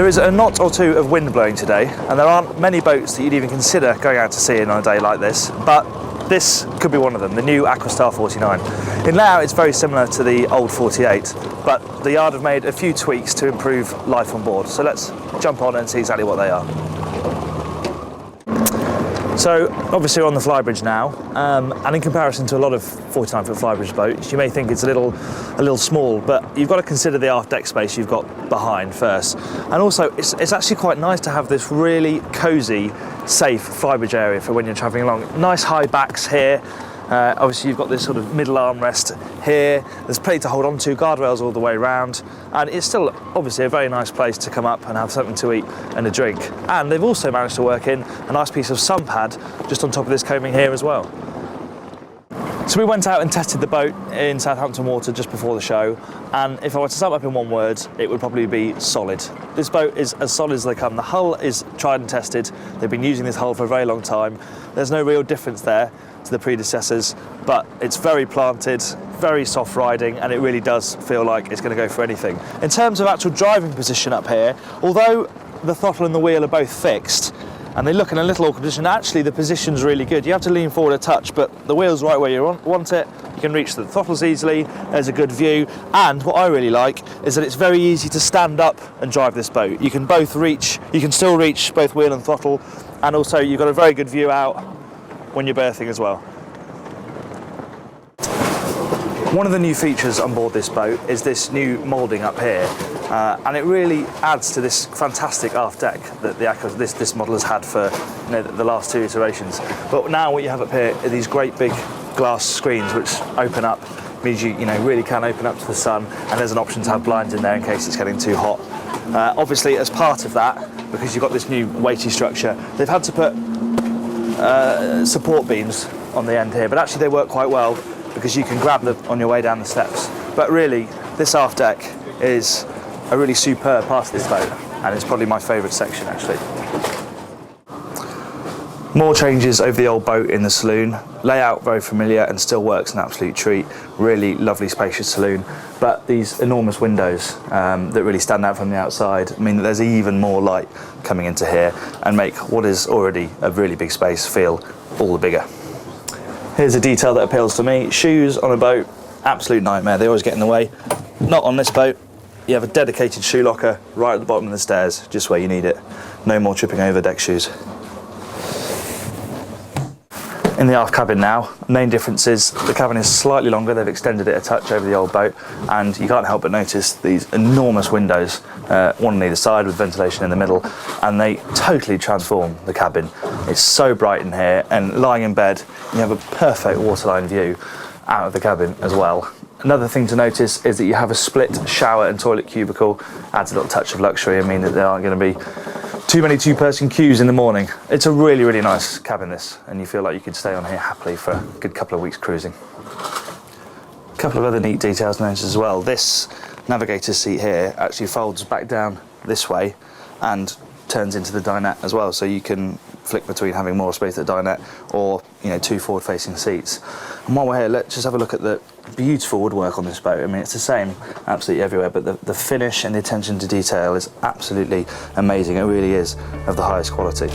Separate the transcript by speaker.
Speaker 1: There is a knot or two of wind blowing today, and there aren't many boats that you'd even consider going out to sea in on a day like this, but this could be one of them, the new Aquastar 49. In layout it's very similar to the old 48, but the yard have made a few tweaks to improve life on board. So let's jump on and see exactly what they are. So obviously we're on the flybridge now, and in comparison to a lot of 49-foot flybridge boats, you may think it's a little small, but you've got to consider the aft deck space you've got behind first. And also it's actually quite nice to have this really cosy, safe flybridge area for when you're travelling along. Nice high backs here. Obviously you've got this sort of middle armrest here, there's plenty to hold on to, guardrails all the way around, and it's still obviously a very nice place to come up and have something to eat and a drink. And they've also managed to work in a nice piece of sun pad just on top of this coaming here as well. So we went out and tested the boat in Southampton water just before the show, and if I were to sum up in one word, it would probably be solid. This boat is as solid as they come. The hull is tried and tested. They've been using this hull for a very long time. There's no real difference there to the predecessors, but it's very planted, very soft riding, and it really does feel like it's going to go for anything. In terms of actual driving position up here, although the throttle and the wheel are both fixed, and they look in a little awkward position, actually the position's really good. You have to lean forward a touch, but the wheel's right where you want it. You can reach the throttles easily, there's a good view, and what I really like is that it's very easy to stand up and drive this boat. You can still reach both wheel and throttle, and also you've got a very good view out when you're berthing as well. One of the new features on board this boat is this new moulding up here, and it really adds to this fantastic aft deck that this model has had for the last two iterations. But now what you have up here are these great big glass screens which open up, means you really can open up to the sun, and there's an option to have blinds in there in case it's getting too hot. Obviously as part of that, because you've got this new weighty structure, they've had to put support beams on the end here, but actually they work quite well because you can grab them on your way down the steps. But really, this aft deck is a really superb part of this boat, and it's probably my favourite section actually. More changes over the old boat in the saloon. Layout very familiar and still works an absolute treat. Really lovely spacious saloon, but these enormous windows that really stand out from the outside mean that there's even more light coming into here and make what is already a really big space feel all the bigger. Here's a detail that appeals to me. Shoes on a boat, absolute nightmare. They always get in the way. Not on this boat. You have a dedicated shoe locker right at the bottom of the stairs, just where you need it. No more tripping over deck shoes. In the aft cabin now, main difference is the cabin is slightly longer. They've extended it a touch over the old boat, and you can't help but notice these enormous windows, one on either side with ventilation in the middle, and they totally transform the cabin. It's so bright in here, and lying in bed you have a perfect waterline view out of the cabin as well. Another thing to notice is that you have a split shower and toilet cubicle. Adds a little touch of luxury and mean that there aren't going to be too many two-person queues in the morning. It's a really, really nice cabin this, and you feel like you could stay on here happily for a good couple of weeks cruising. A couple of other neat details to notice as well. This navigator's seat here actually folds back down this way and turns into the dinette as well, so you can flick between having more space at the dinette or two forward-facing seats. And while we're here, let's just have a look at the beautiful woodwork on this boat. I mean, it's the same absolutely everywhere, but the finish and the attention to detail is absolutely amazing. It really is of the highest quality.